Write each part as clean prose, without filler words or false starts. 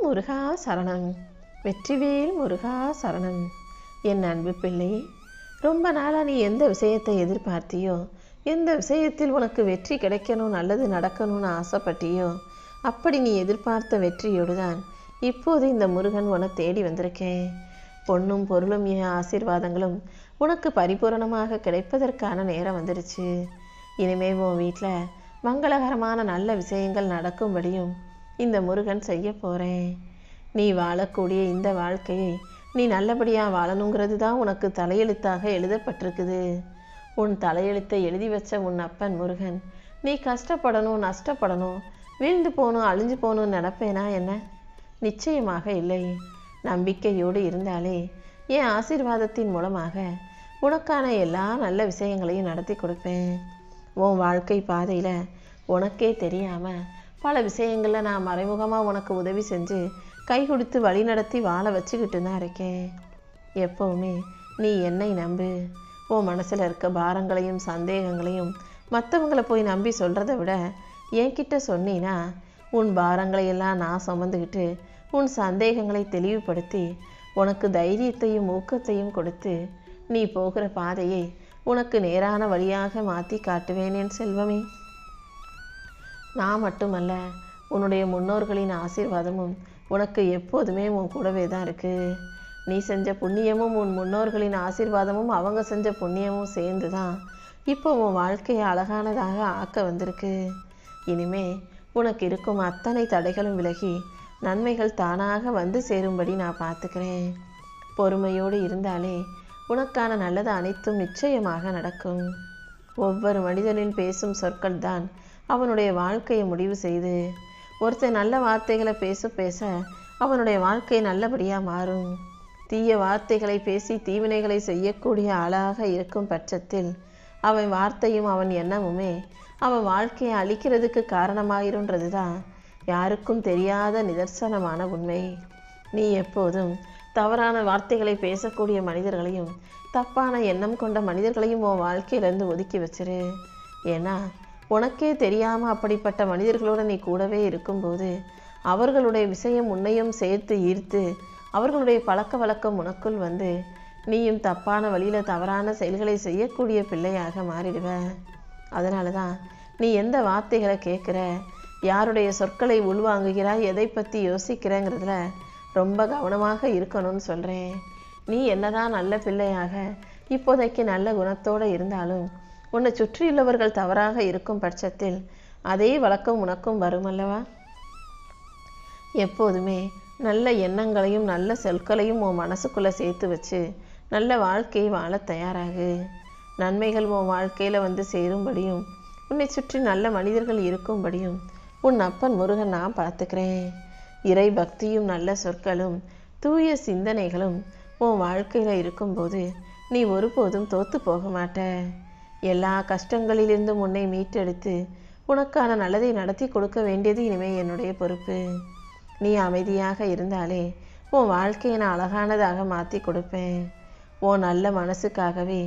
முருகா சரணம். வெற்றிவேல் முருகா சரணம். என் அன்பு பிள்ளையே, ரொம்ப நாளாக நீ எந்த விஷயத்தை எதிர்பார்த்தியோ, எந்த விஷயத்தில் உனக்கு வெற்றி கிடைக்கணும், நல்லது நடக்கணும்னு ஆசைப்பட்டியோ, அப்படி நீ எதிர்பார்த்த வெற்றியோடு தான் இப்போது இந்த முருகன் உன்னை தேடி வந்திருக்கேன். பொன்னும் பொருளும் என் ஆசீர்வாதங்களும் உனக்கு பரிபூரணமாக கிடைப்பதற்கான நேரம் வந்துடுச்சு. இனிமே உன் வீட்டில் மங்களகரமான நல்ல விஷயங்கள் நடக்கும்படியும் இந்த முருகன் செய்ய போகிறேன். நீ வாழக்கூடிய இந்த வாழ்க்கையை நீ நல்லபடியாக வாழணுங்கிறது தான் உனக்கு தலையெழுத்தாக எழுதப்பட்டிருக்குது. உன் தலையெழுத்தை எழுதி வச்ச உன் அப்பன் முருகன் நீ கஷ்டப்படணும், நஷ்டப்படணும், வீழ்ந்து போகணும், அழிஞ்சு போகணும்னு நினப்பேனா என்ன? நிச்சயமாக இல்லை. நம்பிக்கையோடு இருந்தாலே என் ஆசீர்வாதத்தின் மூலமாக உனக்கான எல்லா நல்ல விஷயங்களையும் நடத்தி கொடுப்பேன். உன் வாழ்க்கை பாதையில் உனக்கே தெரியாமல் பல விஷயங்களில் நான் மறைமுகமாக உனக்கு உதவி செஞ்சு கை கொடுத்து வழி நடத்தி வாழ வச்சுக்கிட்டு தான் இருக்கேன். எப்போவுமே நீ என்னை நம்பு. உன் மனசில் இருக்க பாரங்களையும் சந்தேகங்களையும் மற்றவங்களை போய் நம்பி சொல்கிறத விட என்கிட்ட சொன்னீன்னா உன் பாரங்களையெல்லாம் நான் சுமந்துக்கிட்டு உன் சந்தேகங்களை தெளிவுபடுத்தி உனக்கு தைரியத்தையும் ஊக்கத்தையும் கொடுத்து நீ போகிற பாதையை உனக்கு நேரான வழியாக மாற்றி காட்டுவேன் என் செல்வமே. நான் மட்டுமல்ல, உன்னுடைய முன்னோர்களின் ஆசீர்வாதமும் உனக்கு எப்போதுமே உன் கூடவே தான் இருக்குது. நீ செஞ்ச புண்ணியமும் உன் முன்னோர்களின் ஆசீர்வாதமும் அவங்க செஞ்ச புண்ணியமும் சேர்ந்து தான் இப்போ உன் வாழ்க்கையை அழகானதாக ஆக்க வந்திருக்கு. இனிமே உனக்கு இருக்கும் அத்தனை தடைகளும் விலகி நன்மைகள் தானாக வந்து சேரும்படி நான் பார்த்துக்கிறேன். பொறுமையோடு இருந்தாலே உனக்கான நல்லது அனைத்தும் நிச்சயமாக நடக்கும். ஒவ்வொரு மனிதனின் பேசும் சொற்கள் தான் அவனுடைய வாழ்க்கையை முடிவு செய்து. ஒருத்தர் நல்ல வார்த்தைகளை பேச அவனுடைய வாழ்க்கை நல்லபடியாக மாறும். தீய வார்த்தைகளை பேசி தீவினைகளை செய்யக்கூடிய ஆளாக இருக்கும் பட்சத்தில் அவன் வார்த்தையும் அவன் எண்ணமுமே அவன் வாழ்க்கையை அழிக்கிறதுக்கு காரணமாயிருன்றது தான் யாருக்கும் தெரியாத நிதர்சனமான உண்மை. நீ எப்போதும் தவறான வார்த்தைகளை பேசக்கூடிய மனிதர்களையும் தப்பான எண்ணம் கொண்ட மனிதர்களையும் உன் வாழ்க்கையிலேருந்து ஒதுக்கி வச்சிரு. ஏன்னா உனக்கே தெரியாமல் அப்படிப்பட்ட மனிதர்களோடு நீ கூடவே இருக்கும்போது அவர்களுடைய விஷயம் உன்னையும் சேர்த்து ஈர்த்து அவர்களுடைய பழக்க வழக்கம் உனக்குள் வந்து நீயும் தப்பான வழியில் தவறான செயல்களை செய்யக்கூடிய பிள்ளையாக மாறிடுவ. அதனால தான் நீ எந்த வார்த்தைகளை கேட்குற, யாருடைய சொற்களை உள்வாங்குகிறாய், எதை பற்றி யோசிக்கிறேங்கிறதுல ரொம்ப கவனமாக இருக்கணும்னு சொல்கிறேன். நீ என்னதான் நல்ல பிள்ளையாக இப்போதைக்கு நல்ல குணத்தோடு இருந்தாலும் உன்னை சுற்றியுள்ளவர்கள் தவறாக இருக்கும் பட்சத்தில் அதே வழக்கம் உனக்கும் வருமல்லவா? எப்போதுமே நல்ல எண்ணங்களையும் நல்ல சொற்களையும் உன் மனசுக்குள்ளே சேர்த்து வச்சு நல்ல வாழ்க்கையை வாழ தயாராகு. நன்மைகள் உன் வாழ்க்கையில் வந்து சேரும்படியும் உன்னை சுற்றி நல்ல மனிதர்கள் இருக்கும்படியும் உன் அப்பன் முருகன் நான் பார்த்துக்கிறேன். இறை பக்தியும் நல்ல சொற்களும் தூய சிந்தனைகளும் உன் வாழ்க்கையில் இருக்கும்போது நீ ஒருபோதும் தோற்று போக மாட்ட. எல்லா கஷ்டங்களிலிருந்தும் உன்னை மீட்டெடுத்து உனக்கான நல்லதை நடத்தி கொடுக்க வேண்டியது இனிமே என்னுடைய பொறுப்பு. நீ அமைதியாக இருந்தாலே உன் வாழ்க்கையை நான் அழகானதாக மாற்றி கொடுப்பேன். உன் நல்ல மனசுக்காகவே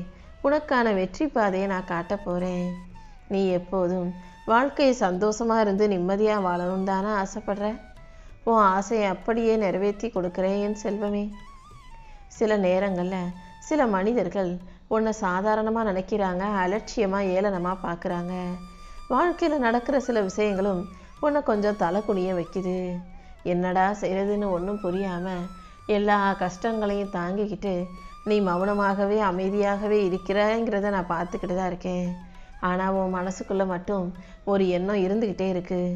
உனக்கான வெற்றி பாதையை நான் காட்ட போகிறேன். நீ எப்போதும் வாழ்க்கையை சந்தோஷமாக இருந்து நிம்மதியாக வாழணும் தானே ஆசைப்படுற? உன் ஆசையை அப்படியே நிறைவேற்றி கொடுக்குறேன் என் செல்வமே. சில நேரங்களில் சில மனிதர்கள் உன்னை சாதாரணமாக நினைக்கிறாங்க, அலட்சியமாக ஏளனமாக பார்க்குறாங்க. வாழ்க்கையில் நடக்கிற சில விஷயங்களும் உன்னை கொஞ்சம் தலை குனிய வைக்குது. என்னடா செய்கிறதுன்னு ஒன்றும் புரியாமல் எல்லா கஷ்டங்களையும் தாங்கிக்கிட்டு நீ மௌனமாகவே அமைதியாகவே இருக்கிறங்கிறத நான் பார்த்துக்கிட்டு தான் இருக்கேன். ஆனால் உன் மனசுக்குள்ளே மட்டும் ஒரு எண்ணம் இருந்துக்கிட்டே இருக்குது.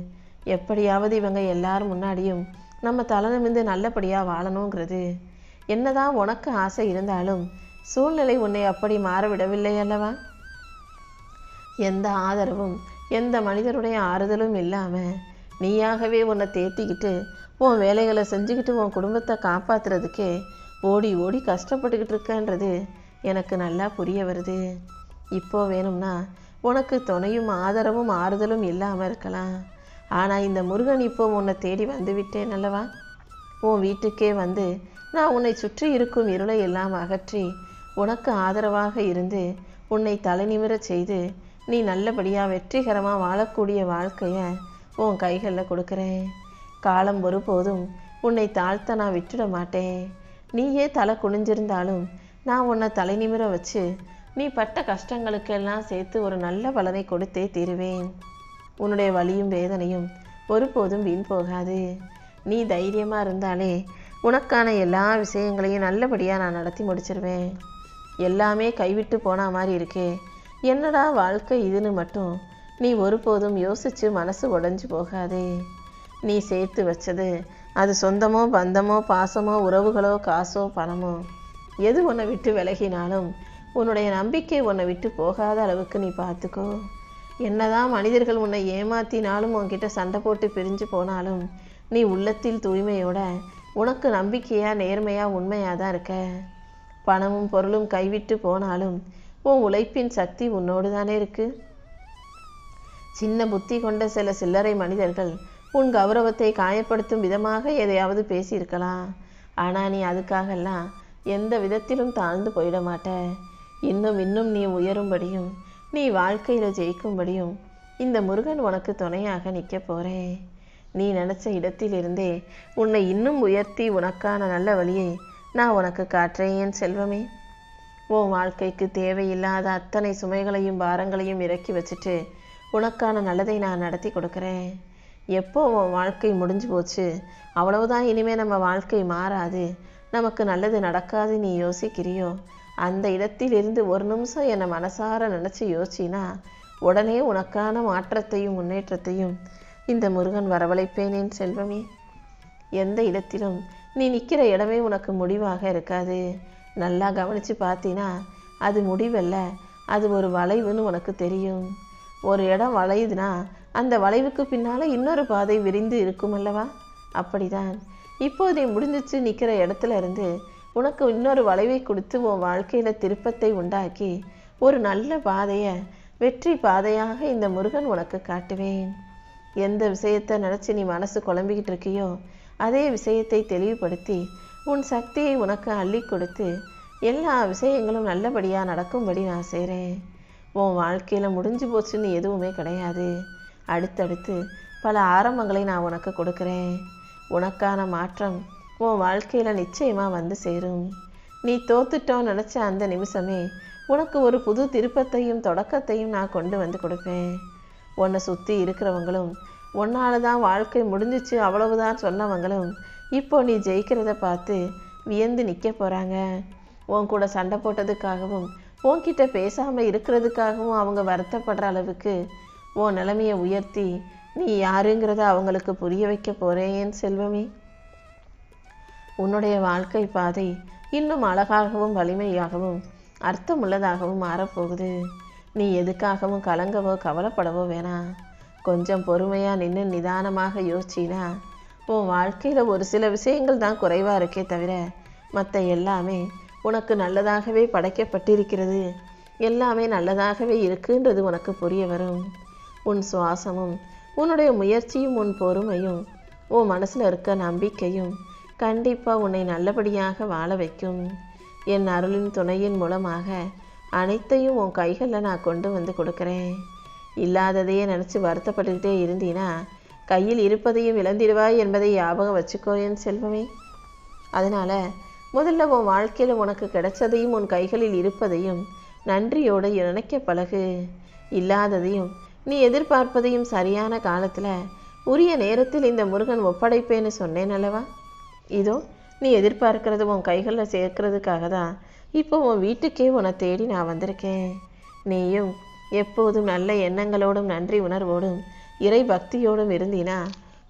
எப்படியாவது இவங்க எல்லாரும் முன்னாடியும் நம்ம தலை நிமிர்ந்து நல்லபடியாக வாழணுங்கிறது. என்னதான் உனக்கு ஆசை இருந்தாலும் சூழ்நிலை உன்னை அப்படி மாறவிடவில்லை அல்லவா? எந்த ஆதரவும் எந்த மனிதருடைய ஆறுதலும் இல்லாமல் நீயாகவே உன்னை தேத்திக்கிட்டு உன் வேலைகளை செஞ்சுக்கிட்டு உன் குடும்பத்தை காப்பாற்றுறதுக்கே ஓடி ஓடி கஷ்டப்பட்டுக்கிட்டு இருக்கன்றது எனக்கு நல்லா புரிய வருது. இப்போ வேணும்னா உனக்கு துணையும் ஆதரவும் ஆறுதலும் இல்லாமல் இருக்கலாம். ஆனால் இந்த முருகன் இப்போ உன்னை தேடி வந்து விட்டேன் அல்லவா? உன் வீட்டுக்கே வந்து நான் உன்னை சுற்றி இருக்கும் இருளை எல்லாம் அகற்றி உனக்கு ஆதரவாக இருந்து உன்னை தலை நிமிரச் செய்து நீ நல்லபடியாக வெற்றிகரமாக வாழக்கூடிய வாழ்க்கையை உன் கைகளில் கொடுக்குறேன். காலம் ஒருபோதும் உன்னை தாழ்த்த நான் விட்டுட மாட்டேன். நீயே தலை குனிஞ்சிருந்தாலும் நான் உன்னை தலை நிமிர வச்சு நீ பட்ட கஷ்டங்களுக்கெல்லாம் சேர்த்து ஒரு நல்ல பலனை கொடுத்தே தீருவேன். உன்னுடைய வலியும் வேதனையும் ஒருபோதும் வீண் போகாது. நீ தைரியமாக இருந்தாலே உனக்கான எல்லா விஷயங்களையும் நல்லபடியாக நான் நடத்தி முடிச்சிருவேன். எல்லாமே கைவிட்டு போன மாதிரி இருக்கே, என்னடா வாழ்க்கை இதுன்னு மட்டும் நீ ஒருபோதும் யோசித்து மனசு உடைஞ்சு போகாதே. நீ சேர்த்து வச்சது அது சொந்தமோ பந்தமோ பாசமோ உறவுகளோ காசோ பணமோ எது உன்னை விட்டு விலகினாலும் உன்னுடைய நம்பிக்கை உன்னை விட்டு போகாத அளவுக்கு நீ பார்த்துக்கோ. என்னதான் மனிதர்கள் உன்னை ஏமாத்தினாலும் உன்கிட்ட சண்டை போட்டு பிரிஞ்சு போனாலும் நீ உள்ளத்தில் தூய்மையோட உனக்கு நம்பிக்கையாக நேர்மையாக உண்மையாக தான் இருக்க. பணமும் பொருளும் கைவிட்டு போனாலும் உன் உழைப்பின் சக்தி உன்னோடு தானே இருக்கு. சின்ன புத்தி கொண்ட சில சில்லறை மனிதர்கள் உன் கௌரவத்தை காயப்படுத்தும் விதமாக எதையாவது பேசியிருக்கலாம். ஆனால் நீ அதுக்காகலாம் எந்த விதத்திலும் தாழ்ந்து போயிட மாட்ட. இன்னும் நீ உயரும்படியும் நீ வாழ்க்கையில் ஜெயிக்கும்படியும் இந்த முருகன் உனக்கு துணையாக நிற்க போகிறேன். நீ நினச்ச இடத்திலிருந்தே உன்னை இன்னும் உயர்த்தி உனக்கான நல்ல வழியை நான் உனக்கு காட்டுறேன் என் செல்வமே. உன் வாழ்க்கைக்கு தேவையில்லாத அத்தனை சுமைகளையும் பாரங்களையும் இறக்கி வச்சுட்டு உனக்கான நல்லதை நான் நடத்தி கொடுக்குறேன். எப்போ உன் வாழ்க்கை முடிஞ்சு போச்சு, அவ்வளவுதான், இனிமேல் நம்ம வாழ்க்கை மாறாது, நமக்கு நல்லது நடக்காது நீ யோசிக்கிறியோ, அந்த இடத்திலிருந்து ஒரு நிமிஷம் என்னை மனசார நினச்சி யோசிச்சினா உடனே உனக்கான மாற்றத்தையும் முன்னேற்றத்தையும் இந்த முருகன் வரவழைப்பேன் என் செல்வமே. எந்த இடத்திலும் நீ நிற்கிற இடமே உனக்கு முடிவாக இருக்காது. நல்லா கவனித்து பார்த்தீனா அது முடிவல்ல, அது ஒரு வளைவுன்னு உனக்கு தெரியும். ஒரு இடம் வளையுதுன்னா அந்த வளைவுக்கு பின்னால் இன்னொரு பாதை விரிந்து இருக்கும் அல்லவா? அப்படிதான் இப்போது நீ முடிஞ்சிச்சு நிற்கிற இடத்துல இருந்து உனக்கு இன்னொரு வளைவை கொடுத்து உன் வாழ்க்கையில் திருப்பத்தை உண்டாக்கி ஒரு நல்ல பாதையை வெற்றி பாதையாக இந்த முருகன் உனக்கு காட்டுவேன். எந்த விஷயத்தை நினச்சி நீ மனசு குழம்பிக்கிட்டு இருக்கியோ அதே விஷயத்தை தெளிவுபடுத்தி உன் சக்தியை உனக்கு அள்ளி கொடுத்து எல்லா விஷயங்களும் நல்லபடியாக நடக்கும்படி நான் செய்கிறேன். உன் வாழ்க்கையில் முடிஞ்சு போச்சுன்னு எதுவுமே கிடையாது. அடுத்தடுத்து பல ஆரம்பங்களை நான் உனக்கு கொடுக்குறேன். உனக்கான மாற்றம் உன் வாழ்க்கையில் நிச்சயமாக வந்து சேரும். நீ தோத்துட்டோன்னு நினச்ச அந்த நிமிஷமே உனக்கு ஒரு புது திருப்பத்தையும் தொடக்கத்தையும் நான் கொண்டு வந்து கொடுப்பேன். உன்னை சுற்றி இருக்கிறவங்களும் உன்னால தான் வாழ்க்கை முடிஞ்சிச்சு அவ்வளவுதான் சொன்னவங்களும் இப்போ நீ ஜெயிக்கிறத பார்த்து வியந்து நிற்க போகிறாங்க. உன் கூட சண்டை போட்டதுக்காகவும் உன்கிட்ட பேசாமல் இருக்கிறதுக்காகவும் அவங்க வருத்தப்படுற அளவுக்கு உன் நிலைமையை உயர்த்தி நீ யாருங்கிறத அவங்களுக்கு புரிய வைக்க போகிறேன் என் செல்வமே. உன்னுடைய வாழ்க்கை பாதை இன்னும் அழகாகவும் வலிமையாகவும் அர்த்தமுள்ளதாகவும் மாறப்போகுது. நீ எதுக்காகவும் கலங்கவோ கவலைப்படவோ வேணாம். கொஞ்சம் பொறுமையாக நின்று நிதானமாக யோசிச்சினா உன் வாழ்க்கையில் ஒரு சில விஷயங்கள் தான் குறைவாக இருக்கே தவிர மற்ற எல்லாமே உனக்கு நல்லதாகவே படைக்கப்பட்டிருக்கிறது. எல்லாமே நல்லதாகவே இருக்குன்றது உனக்கு புரிய வரும். உன் சுவாசமும் உன்னுடைய முயற்சியும் உன் பொறுமையும் உன் மனசில் இருக்க நம்பிக்கையும் கண்டிப்பாக உன்னை நல்லபடியாக வாழ வைக்கும். என் அருளின் துணையின் மூலமாக அனைத்தையும் உன் கைகளில் நான் கொண்டு வந்து கொடுக்குறேன். இல்லாததையே நினச்சி வருத்தப்பட்டுக்கிட்டே இருந்தீனா கையில் இருப்பதையும் இழந்திடுவாய் என்பதை ஞாபகம் வச்சுக்கோ என் செல்வமே. அதனால் முதல்ல உன் வாழ்க்கையில் உனக்கு கிடைச்சதையும் உன் கைகளில் இருப்பதையும் நன்றியோடு நினைக்க பழகு. இல்லாததையும் நீ எதிர்பார்ப்பதையும் சரியான காலத்தில் உரிய நேரத்தில் இந்த முருகன் ஒப்படைப்பேன்னு சொன்னேன் அல்லவா? இதோ நீ எதிர்பார்க்கிறது உன் கைகளில் சேர்க்கறதுக்காக தான் இப்போ உன் வீட்டுக்கே உன்னை தேடி நான் வந்திருக்கேன். நீயும் எப்போதும் நல்ல எண்ணங்களோடும் நன்றி உணர்வோடும் இறை பக்தியோடும் இருந்தீனா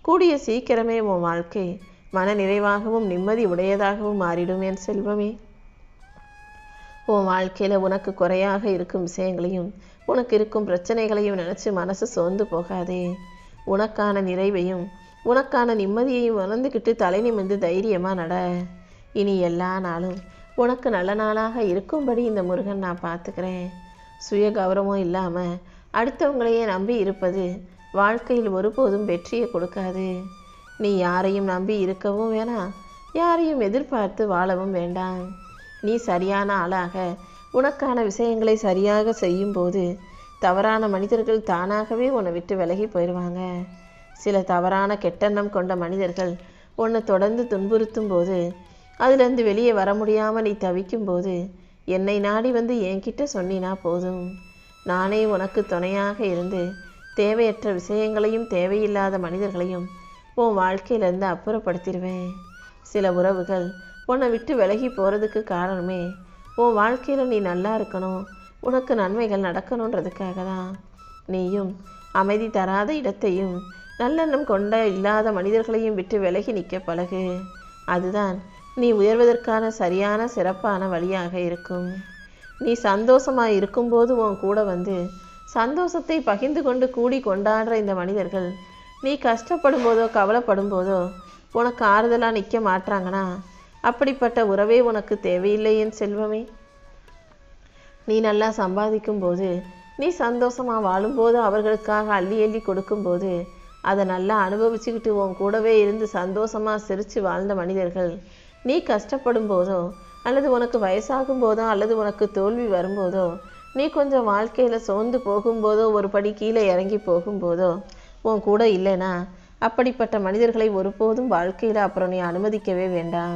கூடிய சீக்கிரமே உன் வாழ்க்கை மன நிறைவாகவும் நிம்மதி உடையதாகவும் மாறிடும் என் செல்வமே. உன் வாழ்க்கையில் உனக்கு குறையாக இருக்கும் விஷயங்களையும் உனக்கு இருக்கும் பிரச்சனைகளையும் நினச்சி மனசு சோர்ந்து போகாதே. உனக்கான நிறைவையும் உனக்கான நிம்மதியையும் உணர்ந்துக்கிட்டு தலை நிமிர்ந்து தைரியமாக நட. இனி எல்லா நாளும் உனக்கு நல்ல நாளாக இருக்கும்படி இந்த முருகன் நான் பார்த்துக்கிறேன். சுய கௌரவம் இல்லாமல் அடுத்தவங்களையே நம்பி இருப்பது வாழ்க்கையில் ஒருபோதும் வெற்றியை கொடுக்காது. நீ யாரையும் நம்பி இருக்கவும் வேணாம், யாரையும் எதிர்பார்த்து வாழவும் வேண்டாம். நீ சரியான ஆளாக உனக்கான விஷயங்களை சரியாக செய்யும்போது தவறான மனிதர்கள் தானாகவே உன்னை விட்டு விலகி போயிடுவாங்க. சில தவறான கெட்டெண்ணம் கொண்ட மனிதர்கள் உன்னை தொடர்ந்து துன்புறுத்தும் போது, அதுலேருந்து வெளியே வர முடியாமல் நீ தவிக்கும் போது என்னை நாடி வந்து என்கிட்ட சொன்னினா போதும். நானே உனக்கு துணையாக இருந்து தேவையற்ற விஷயங்களையும் தேவையில்லாத மனிதர்களையும் உன் வாழ்க்கையிலேருந்து அப்புறப்படுத்திடுவேன். சில உறவுகள் உன்னை விட்டு விலகி போகிறதுக்கு காரணமே உன் வாழ்க்கையில் நீ நல்லா இருக்கணும், உனக்கு நன்மைகள் நடக்கணுன்றதுக்காக தான். நீயும் அமைதி தராத இடத்தையும் நல்லெண்ணம் கொண்ட இல்லாத மனிதர்களையும் விட்டு விலகி நிற்க பழகு. அதுதான் நீ உயர்வதற்கான சரியான சிறப்பான வழியாக இருக்கும். நீ சந்தோஷமாக இருக்கும்போது உன் கூட வந்து சந்தோஷத்தை பகிர்ந்து கொண்டு கூடி கொண்டாடுற இந்த மனிதர்கள் நீ கஷ்டப்படும் போதோ கவலைப்படும் போதோ உனக்கு ஆறுதலாக நிற்க மாட்டாங்கன்னா அப்படிப்பட்ட உறவே உனக்கு தேவையில்லை என் செல்வமே. நீ நல்லா சம்பாதிக்கும் போது, நீ சந்தோஷமாக வாழும்போது, அவர்களுக்காக அள்ளி அள்ளி கொடுக்கும்போது அதை நல்லா அனுபவிச்சுக்கிட்டு உன் கூடவே இருந்து சந்தோஷமாக சிரித்து வாழ்ந்த மனிதர்கள் நீ கஷ்டப்படும் போதோ அல்லது உனக்கு வயசாகும் போதோ அல்லது உனக்கு தோல்வி வரும்போதோ, நீ கொஞ்சம் வாழ்க்கையில் சோர்ந்து போகும்போதோ, ஒரு படி கீழே இறங்கி போகும்போதோ உன் கூட இல்லைன்னா அப்படிப்பட்ட மனிதர்களை ஒருபோதும் வாழ்க்கையில் அப்புறம் நீ அனுமதிக்கவே வேண்டாம்.